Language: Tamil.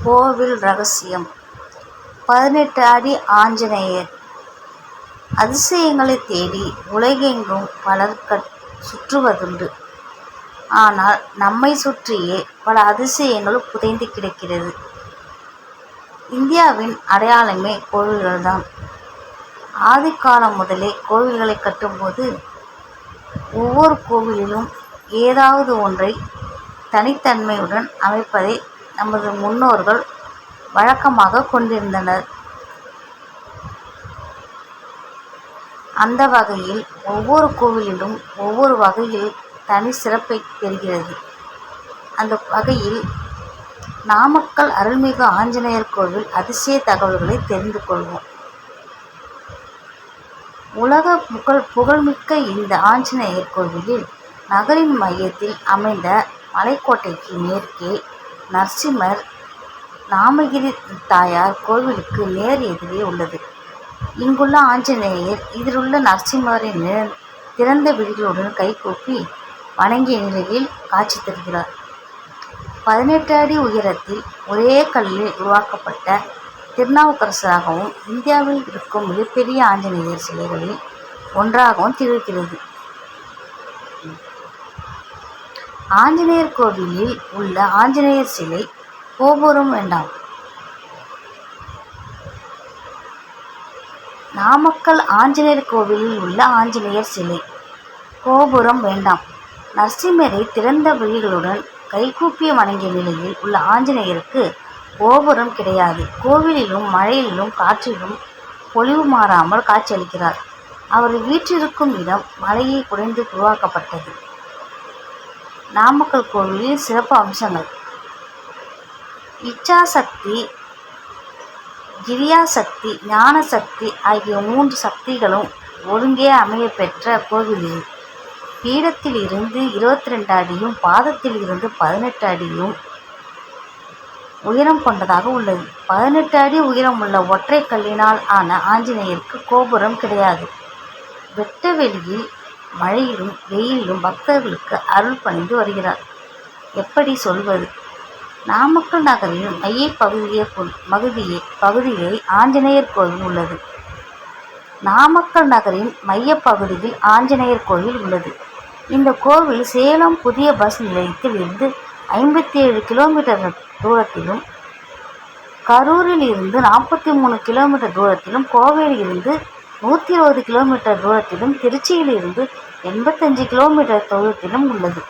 கோவில் ரகசியம். 18 அடி ஆஞ்சநேயர். அதிசயங்களைத் தேடி உலகெங்கும் பலர் சுற்றுவதுண்டு. ஆனால் நம்மை சுற்றியே பல அதிசயங்கள் புதைந்து கிடக்கிறது. இந்தியாவின் அடையாளமே கோவில்கள்தான். ஆதிகாலம் முதலே கோவில்களை கட்டும்போது ஒவ்வொரு கோவிலிலும் ஏதாவது ஒன்றை தனித்தன்மையுடன் அமைப்பதை நமது முன்னோர்கள் வழக்கமாக கொண்டிருந்தனர். அந்த வகையில் ஒவ்வொரு கோவிலிலும் ஒவ்வொரு வகையில் தனி சிறப்பை பெறுகிறது. அந்த வகையில் நாமக்கல் அருள்மிகு ஆஞ்சநேயர் கோவில் அதிசய தகவல்களை தெரிந்து கொள்வோம். உலக புகழ்மிக்க இந்த ஆஞ்சநேயர் கோவிலில் நகரின் மையத்தில் அமைந்த மலைக்கோட்டைக்கு மேற்கே நரசிம்மர் நாமகிரி தாயார் கோவிலுக்கு நேர் எதிரே உள்ளது. இங்குள்ள ஆஞ்சநேயர் இதிலுள்ள நரசிம்மரின் திறந்த விழிகளுடன் கைகூப்பி வணங்கிய நிலையில் காட்சி தருகிறார். 18 அடி உயரத்தில் ஒரே கல்லில் உருவாக்கப்பட்ட திருநாவுக்கரசராகவும் இந்தியாவில் இருக்கும் மிகப்பெரிய ஆஞ்சநேயர் சிலைகளில் ஒன்றாகவும் திகழ்கிறது. ஆஞ்சநேயர் கோவிலில் உள்ள ஆஞ்சநேயர் சிலை கோபுரம் வேண்டாம். நாமக்கல் ஆஞ்சநேயர் கோவிலில் உள்ள ஆஞ்சநேயர் சிலை கோபுரம் வேண்டாம். நரசிம்மரை திறந்த விழிகளுடன் கைகூப்பிய வணங்கிய நிலையில் உள்ள ஆஞ்சநேயருக்கு கோபுரம் கிடையாது. கோவிலிலும் மழையிலும் காற்றிலும் பொலிவு மாறாமல் காட்சியளிக்கிறார். அவர் வீற்றிருக்கும் இடம் மலையை குடைந்து உருவாக்கப்பட்டது. நாமக்கல் கோவிலில் சிறப்பு அம்சங்கள்: இச்சாசக்தி, கிரியாசக்தி, ஞான சக்தி ஆகிய 3 சக்திகளும் ஒருங்கே அமையப்பெற்ற கோவில் இது. பீடத்தில் இருந்து 22 அடியும் பாதத்தில் இருந்து 18 அடியும் உயரம் கொண்டதாக உள்ளது. 18 அடி உயரமுள்ள ஒற்றை கல்லினால் ஆன ஆஞ்சநேயருக்கு கோபுரம் கிடையாது. வெட்ட வெளியில் மழையிலும் வெயிலிலும் பக்தர்களுக்கு அருள் பணிந்து வருகிறார். எப்படி சொல்வது? நாமக்கல் நகரின் மைய பகுதியே ஆஞ்சநேயர் கோவில் உள்ளது. நாமக்கல் நகரின் மைய பகுதியில் ஆஞ்சநேயர் கோவில் உள்ளது. இந்த கோவில் சேலம் புதிய பஸ் நிலையத்தில் இருந்து 57 கிலோமீட்டர் தூரத்திலும், கரூரில் இருந்து 43 கிலோமீட்டர் தூரத்திலும், கோவையில் இருந்து 120 கிலோமீட்டர் தூரத்திலும், திருச்சியில் இருந்து 85 கிலோமீட்டர் தூரத்திலும் உள்ளது.